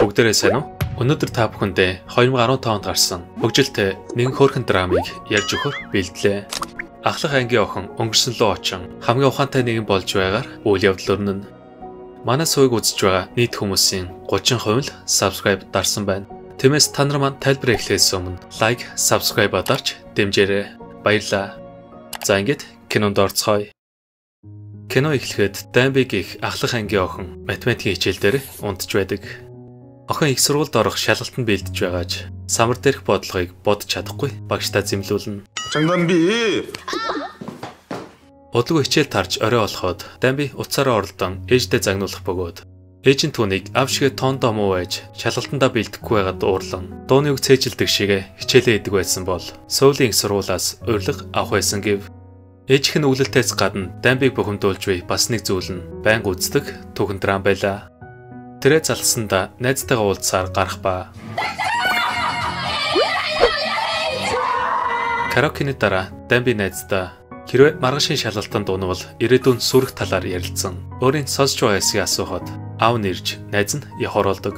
бүгдээрээ сайн уу? Өнөөдөр та бүхэндээ 2015 онд гарсан хөгжилтэй нэгэн хөөрхөн драмыг ярьж өгөхөөр бэлдлээ. Ахлах ангийн охин өнгөрсөн лөө очин хамгийн ухаантай нэгэн болж байгаар үйл явдал өрнөн. Манай сувыг үзэж байгаа нийт хүмүүсийн 30% л subscribe дарсан байна. Тиймээс та нар маань тайлбар эхлэхээс өмнө лайк, subscribe дарж дэмжээрэй. Баярлалаа. За ингээд кинонд орцгоё. Кино эхлэхэд Дамбиг их ахлах ангийн охин математикийн хичээл дээр унтж байдаг. Охин их сургуульд орох шалгалтанд бэлдэж байгаач самар дээрх бодлогыг бодож чадахгүй багштай зэмлүүлнэ. Дамби! Удалгүй хичээл тарж орой болоход Дамби утсаараа оролдон ээждээ загнуулах бөгөөд ээж нь түүнийг ав шигээ тоондоо муу байж шалгалтандаа бэлдэхгүй байгаад уурлан дууны үг цээжилдэг шигээ хичээлээ идэг байсан бол суулийн их сургуулиас урилга авах байсан гэв. Ээжийнх нь үглэлтээс гадна Дамбиг бухимдуулж буй бас нэг зүйл нь байнга үздэг түүхэн драм байлаа. Тэрэ залсандаа найзтайгаа уулзсаар гарах ба. Караокены дараа Дамби найздаа хэрвээ маргашийн шалгалтанд дуунвал ирээдүйн сүрэх талаар ярилцсан. Өөрийн сонсч байгаа хэсгийг асуухад аав нэрж найз нь явхоролдог.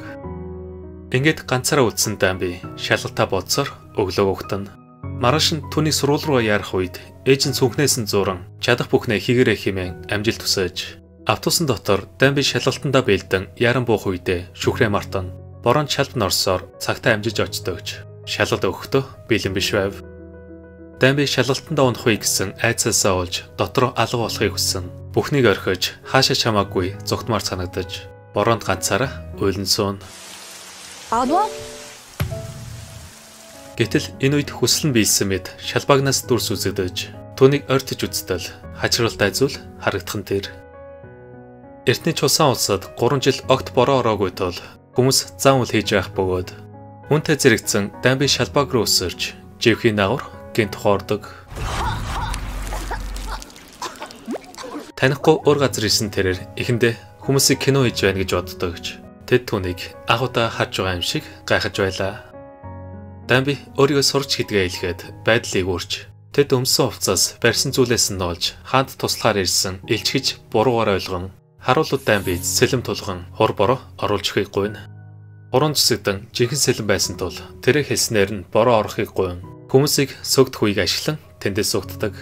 Ингээд ганцаараа үлдсэн Дамби шалгалтаа бодсоор өглөө угтана. Маргааш нь түүний сургууль руу ярах үед ээж нь сүнхнээс нь зуран чадах бүхнээ хийгэрэй хэмээн амжилт хүсэж автобусын дотор Дамби шалгалтандаа бэлдэн яран буух үедээ шүхрээ мартан бороонд шалбан орсоор цагтаа амжиж очдогч шалгалт өгөхдөө бэлэн биш байв. Дамби шалгалтандаа унахыг гэсэн айцаасаа олж дотор алга болохыг хүссэн. Бүхнийг орхиж хаашаа чамаагүй зүгтмаар санагдаж бороонд ганцаараа уйлан суун. Гэтэл энэ үед хүсэл нь биелсэн мэд шалбагнаас дүрс үзэгдэж түүнийг ойртож үзтэл хачралтай зүйл харагдах нь тэр. Эртний чулсан улсад 3 жил огт бороо ороогүй тул хүмүүс зан үйл хийж явах бөгөөд үнтэй зэрэгцэн Дамби шалбаг руу өсөрж живхийн дагавар гинт хоордог. Танихгүй өөр газар исэн тэрээр эхэндээ хүмүүсийг кино хийж байна гэж боддогч тэд түүнийг агуудаа харж байгаа юм шиг гайхаж байлаа. Дамби өөрийгөө сурч гэдгээ хэлэхэд байдлыг үрж тэд өмсөн хувцас барьсан зүйлээс нь олж хаанд туслахаар ирсэн илчгэж буруугаар ойлгон харуулууд Дамби сэлэм тулган хур бороо оруулж өгөхийг гуйна. Гурван зүсэгдэн жинхэнэ сэлэм байсан тул тэрэг хэлснээр нь бороо орохыг гуйна. Хүмүүсийг сүгдэх үеийг ашиглан тэндээс сүгддэг.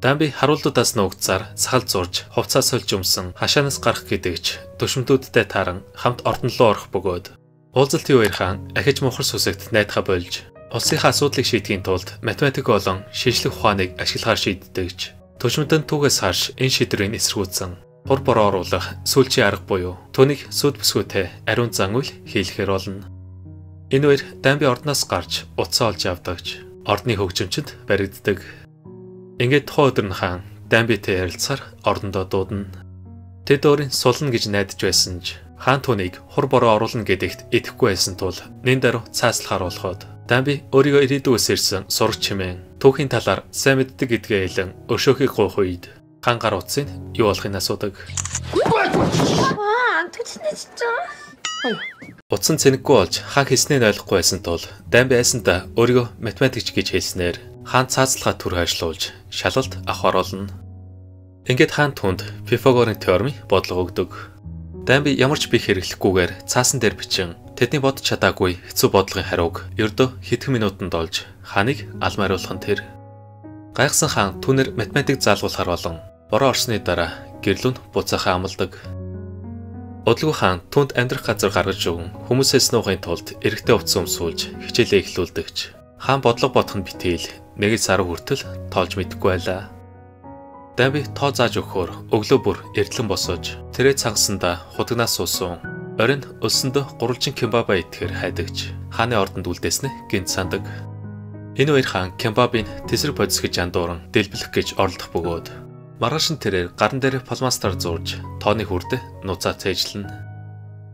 Дамби харуулуудаас нуугдсаар сахал зурж хувцас сольж өмсөн хашаанаас гарах гэдэгч төшмтүүдтэй тааран хамт ордон руу орох бөгөөд уулзалтын үеэрхэн ахиж мухар сүсэгт найдахаа болж улсынхаа асуудлыг шийдэхийн тулд математик болон шинжлэх ухааныг ашиглахаар шийддэгч төшмөдөн түүгээс хойш энэ шийдвэрийг эсэргүүцсэн хур бороо оруулах сүүлчийн арга буюу түүнийг сүд бүсгүйтэй ариун зан үйл хийлэхээр болно. Энэ үеэр Дамби ордноос гарч утсаа олж авдагч ордны хөгжимчөнд баригддаг. Ингээд тухайн өдөр нь хаан Дамбитэй ярилцахаар ордондоо дуудана. Тэд өөрийн сулна гэж найдаж байсан ч хаан түүнийг хур бороо оруулна гэдэгт итгэхгүй байсан тул нэн даруй цааслахаар болоход Дамби өөрийгөө ирээдүйгээс ирсэн сурагч хэмээн түүхийн талаар сайн мэддэг гэдгээ хэлэн өшөөхийг гуйх үед хаан гар утсыг юу болохыг асуудаг. Утсан цэнэггүй болж хаан хэлснээ ойлгохгүй байсан тул Дамби айсандаа өөрийгөө математикч гэж хэлснээр хаан цааслахаа түр хайшлуулж шалгалт авахар болно. Ингээд хаан түнд Пифагорын теоремыг бодлого өгдөг. Дамби ямар ч бих хэрэглэхгүйгээр цаасан дээр бичин тэдний бодож чадаагүй хэцүү бодлогын хариуг ердөө хэдхэн минутанд олж хааныг алмааруулах нь тэр. Гайхсан хаан түүнэр математик заалгуулахар болон бороо орсны дараа гэрлүүн буцаахаа амладаг. Удалгүй хаан түнд амьдрах газар гаргаж өгөн хүмүүсээс нуухын тулд эрэгтэй утсан өмсүүлж хичээлээ эхлүүлдэгч. Хаан бодлого бодох нь битээл нэгээс 10 хүртэл тоолж мэдэхгүй байлаа. Дамби тоо зааж өгөхөөр өглөө бүр эрдлэн босож тэрэ цангасандаа худагнаас суусан. Оройн өлсөндөө гурвалжин кимбаба идэхээр хайдагч хааны ордонд үлдээснэ гинт сандаг. Энэ хоёр хаан кимбабыг тесрэг бодис гэж андууран дэлбэлэх гэж оролдох бөгөөд маргааш нь тэрээр гарн дээр пластмастаар зурж тооны хүрдэ нуцаа цээжлэн.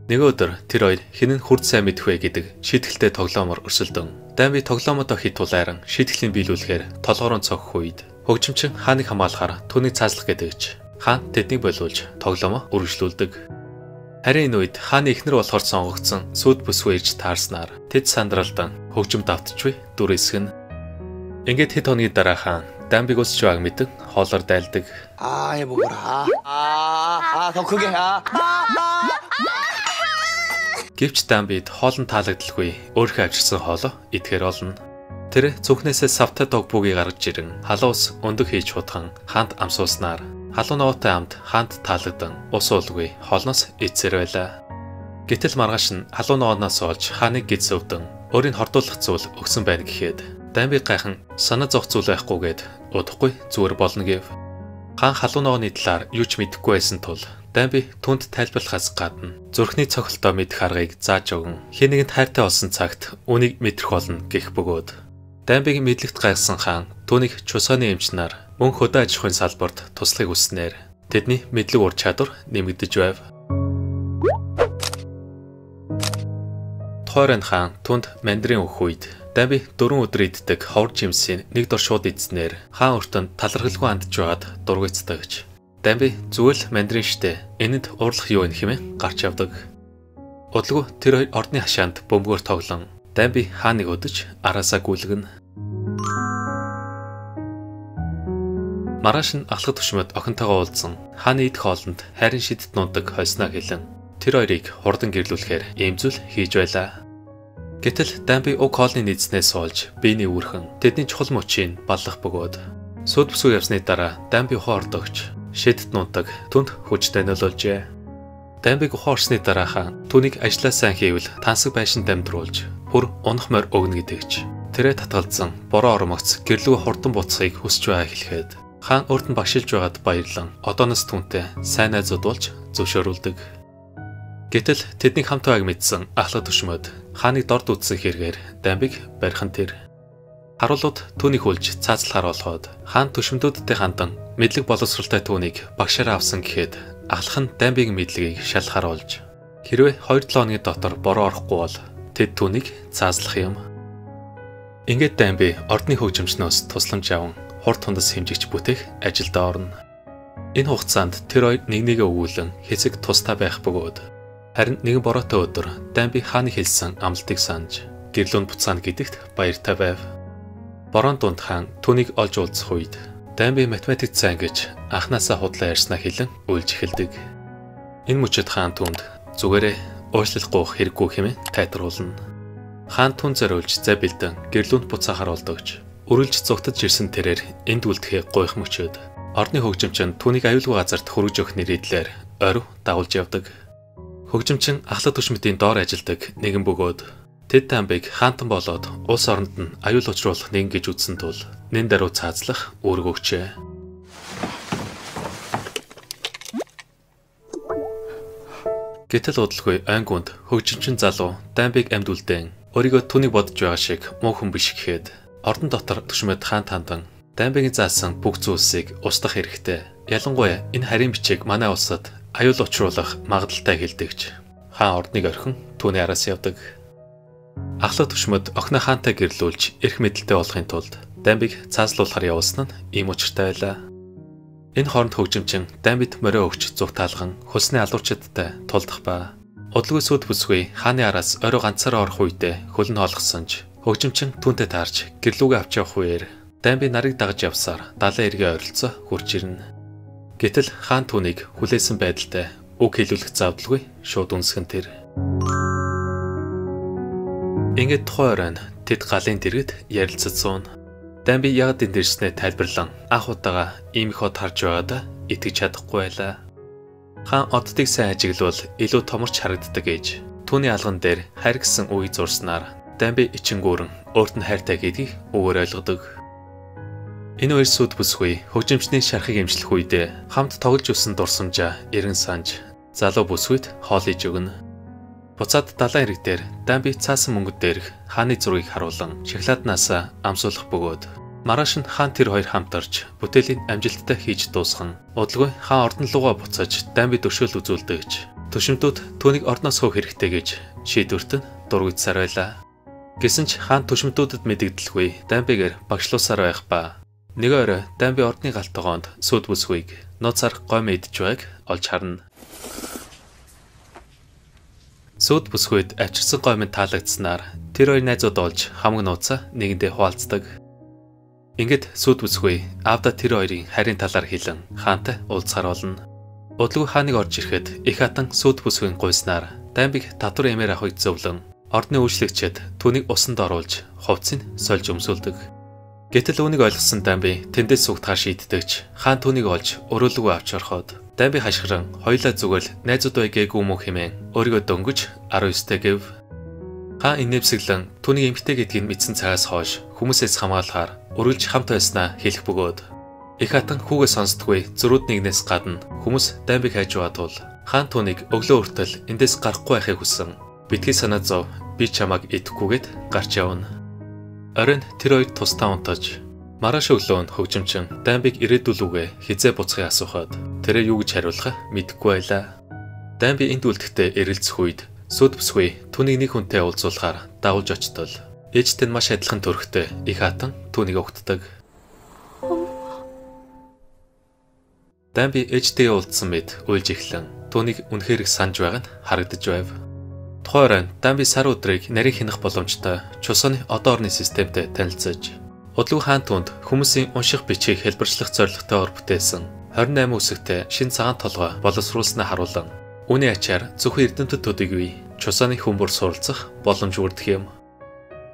Нэг өдөр тэр хоёр хинэн хүрд сайн мэдэх вэ гэдэг шийтгэлтэй тоглоомор өрсөлдөн. Дамби тоглоомодоо хит тулайран шийтгэлийг биелүүлэхээр толгоороо цогох үед хөгжимчин хааныг хамгаалахаар түүнийг цааслах гэдэгч хаан тэднийг болиулж тоглоомоо үргэлжлүүлдэг. Харин энэ үед хааны эхнэр болохоор сонгогдсон сүд бүсгүй ирж таарснаар тэд сандралдан хөгжимд автчихвэ дүр эсгэн. Ингээд хэд хоногийн дараа хаан Дамбиг өсч байгааг мэдэн хоолоор дайлдаг. 해보거라. 더 크게. Гэвч Дамбид хоолн таалагдaltaгүй өөрийнхөө авчирсан хоолоо идэхээр олно. Тэр зүрхнээсээ савтай дог бүгийг гаргаж ирэн халуус өндөг хийж хутхан хаанд амсууснаар халуун ноотой амд хаанд таалагдан ус уулгүй хоолноос идсээр байлаа. Гэтэл маргааш нь халуун нооноос олж хааныг гидсөвдөн өөрийг хордуулах зүйл өгсөн байна гэхэд Дамби гайхан санаа зовх зүйл байхгүйгээд удахгүй зүгээр болно гэв. Хаан халуун нооны талаар юу ч мэдэхгүй байсан тул Дамби түнд тайлбарлахаас гадна зүрхний цохилтоо мэдэх аргыг зааж өгөн хэн нэгэнд хайртай болсон цагт үнийг мэдрэх болно гэх бөгөөд Дамбиг мэдлэгт гайхсан хаан түүнийг чусооны эмчнэр мөн хөдөө аж ахуйн салбарт туслахыг хүснээр тэдний мэдлэг ур чадвар нэмэгдэж байв. Тойрон хаан түнд мандрин өгөх үед Дамби 4 өдөр иддэг ховор жимсийн нэг дор шууд идснээр хаан өртөнд талархалгүй андж байгаад дургуйцдагч. Дамби зүгээр л мандрин штэ. Энэнд уурлах юу вэ хэмээн гарч явдаг. Удалгүй тэр хоёр ордны хашаанд бөмбөгөөр тоглон Дамби хааныг өдөж араасаа гүйлгэнэ. Маргааш нь алхах түшмөд охинтойгоо уулзсан хааны идэх хоолнд хайрын шидэт нундаг хойсноо хэлэн тэр хоёрыг хурдан гэрлүүлэхээр ийм зүйл хийж байлаа. Гэтэл Дамби уг хоолны нийцнээс олж биений үүрхэн тэдний чухал мөчийг баллах бөгөөд сүд бүсгүй явсны дараа Дамби ухаан ордогч шидэт нундаг түнд хүчтэй нөлөөлжээ. Дамбиг ухаан орсны дараа хаан түүнийг ажлаа сайн хийвэл тансаг байшин дамжруулж бүр унах морь өгнө гэдэгч. Тэрэ татгалзсан бороо ормогц гэрлүү хурдан буцахыг хүсч байгаа хэлэхэд хаан өөрт нь багшилж байгаад баярлан одооноос түүнтэй сайн найзууд болж зөвшөөрүүлдэг. Гэтэл тэднийг хамт байгааг мэдсэн ахлах түшмөд хааныг дорд үзсэн хэрэгээр Дамбиг барихан тэр. Харуулууд түүнийг хүлж цаацлахаар болгоод хаан түшмдүүдтэй хандан мэдлэг боловсралтай түүнийг багшаараа авсан гэхэд ахлах нь Дамбигийн мэдлэгийг шалхаар олж хэрвээ 2-7 хоногийн дотор бороо орохгүй бол тэд түүнийг цаазлах юм. Ингээд Дамби ордны хөгжимчнөөс тусламж аван хурд тундас хэмжигч бүтээх ажилд орно. Энэ хугацаанд тэр хоёр нэг нэгэ өгүүлэн хэсэг тустай байх бөгөөд харин нэгэн бороотой өдөр Дамби хааны хэлсэн амлалтыг санаж гэрлүүнд буцаана гэдэгт баяртай байв. Борон дунд хаан түүнийг олж уулзах үед Дамби математик сайн гэж анхнаасаа худлаа ярьснаа хэлэн уйлж эхэлдэг. Энэ мөчөд хаан түнд зүгээрээ уучлал гоох хэрэггүй хэмээн тайлбарлуулна. Хаан түн зориулж зай бэлдэн гэрлүүнд буцаахаар болдогч өрүүлж зугтаж ирсэн тэрээр энд үлдэхээ гойх мөчөд ордны хөгжимчин түүнийг аюулгүй газарт хөргөж өгөх нэрийдлээр орив дагуулж явдаг. Хөгжимчин ахлах түшмэтийн доор ажилдаг нэгэн бөгөөд тэд Дамбиг хаантан болоод улс оронд нь аюул учруулах нэгэн гэж үзсэн тул нэн даруй цаазлах үүрэг өгчээ. Гэтэл удалгүй ангунд хөгжимчин залуу Дамбиг амьд үлдээн өөрийгөө түүнийг бодож байгаа шиг муу хүн биш гэхэд ордон дотор түшмэд хаан тандан Дамбигийн заасан бүх зүйлсийг устгах хэрэгтэй. Ялангуяа энэ харийн бичиг манай улсад аюул учруулах магадaltaй хэлдэгч. Хаан ордныг орхин түүний араас явдаг. Ахлах түшмөд охин хаантай гэрлүүлж эрх мэдэлтэй болохын тулд Дамбиг цаазлуулахар явуулсан нь ийм учиртай байлаа. Энэ хооронд хөгжимчин Дамбид морио өгч зүг таалган хөлсний алуурчдтай тулдах ба удалгүй сүд бүсгүй хааны араас орой ганцаараа орох үедээ хөлн хоолгосонч хөгжимчин түүнтэй таарч гэрлүүгээ авч явах үеэр Дамби нарыг дагаж явсаар далайн эргээ ойролцоо хурж ирнэ. Гэтэл хаан түүнийг хүлээсэн байдалтай үг хэлүүлэх завдалгүй шууд үнсгэн тэр. Ингээд тухайн оройн тэд галын дэргэд ярилцаж сууна. Дамби яг энд ирснээ тайлбарлан анх удаага ийм их од харж байгаадаа итгэж чадахгүй байлаа. Хаан оддыг сайн ажиглавал илүү томорч харагддаг ээж. Түүний алган дээр хайр гэсэн үгийг зурснаар Дамби ичингүүрэн өөрт нь хайртай гэдгийг өгөр ойлгодог. Энэ хоёр сүд бүсгүй хөгжимчний шархыг эмчлэх үедээ хамт тоглож өссөн дурсамжаа эрен санж залуу бүсгүйд хоол иж өгнө. Буцаад далайн эрэг дээр Дамби цаасан мөнгөд дээрх хааны зургийг харуулan шоколаднаасаа амсуулах бөгөөд маргааш нь хаан тэр хоёр хамтарч бүтээлийн амжилттай хийж дуусган удалгүй хаан ордон лугаа буцаж Дамби төвшөөл үзүүлдэгч. Төшмтүүд түүнийг ордноос хөөх хэрэгтэй гэж шийдвэрт нь дургуйцсаар байлаа. Гэсэн ч хаан төшмтүүдэд мэдэгдэлгүй Дамбигээр багшлуусаар байх ба нэг орой Дамби ордны галтгоонд сүд бүсгүйг нууцаар гомь идж байгааг олж харна. Сүд бүсгүйд авчирсан гомь таалагдсанаар тэр хоёр найзууд олж хамаг нууцаа нэгэндээ хуваалцдаг. Ингээд сүд бүсгүй аавда тэр хоёрын харийн талаар хэлэн хаантай уулзахаар болно. Удалгүй хааныг орж ирэхэд их хатан сүд бүсгийн гуйснаар Дамбиг татвар эмээр авахыг зөвлөн ордны үйлчлэгчид түүнийг усанд оруулж хувцсыг сольж өмсүүлдэг. Гэтэл үүнийг ойлгосон Дамби тэндээс сугтахаар шийддэгч хаан түүнийг олж өрөөлөгөө авч ороход Дамби хашгиран хоёулаа зүгэл найзууд байгээгүй мөн хэмээн өөрийгөө дөнгөж 19-тэй гэв. Хаан инээмсэглэн түүний эмгтэй гэдгийг мэдсэн цагаас хойш хүмүүсээс хамгаалахаар өргөлж хамт байснаа хэлэх бөгөөд их хатан хүүгээ сонсдгүй зөрүүд нэгнээс гадна хүмүүс Дамбиг хайж байгаа тул хаан түүнийг өглөө хүртэл эндээс гарахгүй байхыг хүссэн. Битгий санаа зов би чамайг идэхгүйгээд гарч явна. Оройн тэр хоёр тусдаа унтаж маргааш өглөө нь хөгжимчин Дамбиг ирээдүүлүүгээ хизээ буцахыг асуухад тэрээр юу гэж хариулахаа мэдэхгүй байлаа. Дамби энд үлдэхдээ эрэлзэх үед сүд бүсгүй түүнийг нэг хүнтэй уулзуулахаар дагуулж очтол ээжтэй нь маш адилхан төрхтэй их хатан түүнийг угтдаг. Дамби ээжтэйгээ уулзсан мэд уйлж эхлэн түүнийг үнэхээр их санаж байгааг нь харагдаж байв. Тухайн оройн Дамби сар өдрийг нарийн хянах боломжтой чусооны одоо орны системтэй танилцаж Удлаг хаан түнд хүмүүсийн унших бичгийг хэлбэрчлэх зорилготой ор бүтээсэн 28 үсэгтэй шин цагаан толгой боловсруулснаа харуулan үүний ачаар зөвхөн эрдэмтэд төдийгүй чусааны хүмүүр суралцах боломж бүрдэх юм.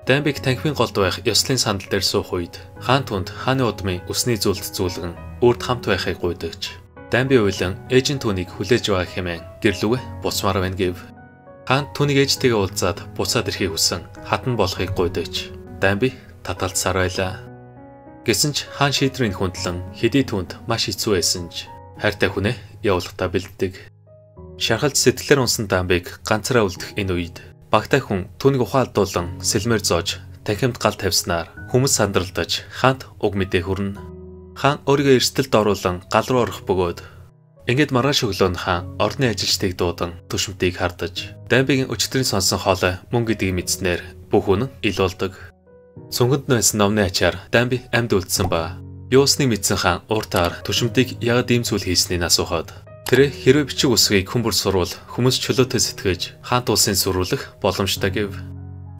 Дамбиг танхимын голд байх ёслын сандал дээр суух үед хаан түнд хааны удмын өсний зүйлд зүүлгэн үрд хамт байхыг гуйдагч. Дамби уйлан ээжийн түүнийг хүлээж байгаа хэмээн гэрлүүгээ буцмаар байна гэв. Хаан түүнийг ээжтэйгээ уулзаад буцаад ирэхийг хүсэн хатан болохыг гуйдагч. Дамби таталцсаар байлаа. Гэсэн ч хаан шийдрийн хүндлэн хэдий түнд маш хэцүү байсан ч хайртай хүнээ явуулахтаа бэлддэг. Шархалж сэтгэлээр унсан Дамбиг ганцаараа үлдэх энэ үед багтай хүн түүнийг ухаалдуулан сэлмээр зоож танхимд гал тавьснаар хүмүүс сандралдаж хаанд уг мэдээ хүрнэ. Хаан өөрийгөө эрсдэлд оруулан гал руу орох бөгөөд ингээд маргааш өглөө нь хаан ордны ажилчдыг дуудан түшмтийг хардаж Дамбигийн өчтөрийн сонсон хоолой мөн гэдгийг мэдснээр бүх хүн ил болдог. Цүнхэнд байсан номны ачаар Дамби амьд үлдсэн ба юусныг мэдсэн хаан ууртаар түшмтийг яагаад ийм зүйл хийснийг асуухад тэр хэрвээ бичиг үсгийг хүмүүр сурвал хүмүүс чөлөөтэй сэтгэж хаант улсын сүрүүлэх боломжтой гэв.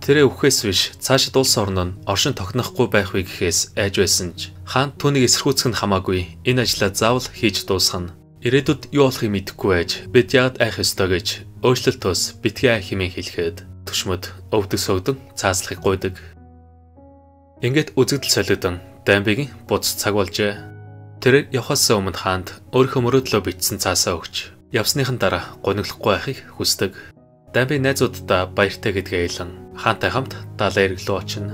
Тэр өвхөөс биш цаашид улс орн нь оршин тогтнохгүй байх вэ гэхээс айж байсан ч хаан түүнийг эсэргүүцэх нь хамаагүй энэ ажлаа заавал хийж дуусгана. Ирээдүйд юу болохыг мэдэхгүй байж бид яагаад айх ёстой гэж өөрчлөлтөөс битгий айх хэмээн хэлэхэд түшмөд өвдөг сөгдөн цааслахыг гуйдаг. Ингээд үзэгдэл солиодан Дамбигийн буц цаг болжээ. Тэр явхаас өмнө хаанд өөрийнхөө мөрөөдлөө бичсэн цаасаа өгч явсныхан дараа гониглохгүй байхыг хүсдэг. Дамби найзуудтай баяртай гэдгээ хэлэн хаантай хамт далайн эрэг рүү очино.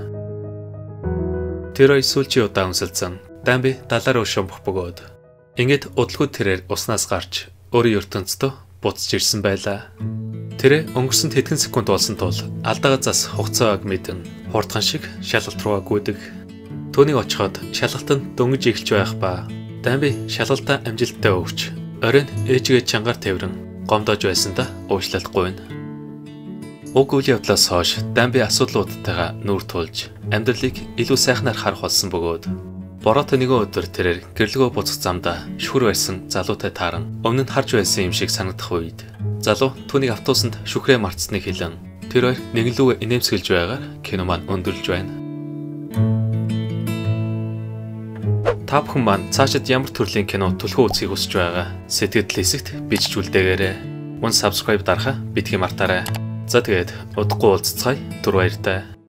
Тэр хоёр сүүлчийн удаа үнсэлцэн Дамби далаар өшөмбөх бөгөөд ингээд удалгүй тэрээр уснаас гарч өөрийн ертөнцийн буцаж ирсэн байлаа. Тэр өнгөрсөн тэтгэн секунд болсон тул алдаагаа зас хугацааг мэдэн хурдхан шиг шалгалт руугаа гүйдэг. Түүнийг очиход шалгалт нь дөнгөж эхэлж байх ба Дамби шалгалтаа амжилттай өгч оройн ээжигээ чангаар тавиран гомдоож байсандаа уучлалт гуйна. Уг үйл явдлаас хойш Дамби асуудлуудтайгаа нүүр тулж амьдралыг илүү сайхнаар харах болсон бөгөөд бороотой нэгэн өдөр тэрээр гэрлөгөө буцах замдаа шүхэр байсан залуутай тааран өмнө нь харж байсан юм шиг санагдах үед залуу түүнийг автобусанд шүхрээ мартсныг хэлэн тэр хоёр нэглүүгээ инээмсэглэж байгаар кино маань өндөрлж байна. Та бүхэн маань цаашид ямар төрлийн кино түлхүү үзхийг хүсэж байгаа сэтгэл хэсэгт бичжүүлдээгээрэй. Мөн subscribe дарахаа битгий мартаарай. За тэгээд удахгүй уулзцгаая. Түр баяртай.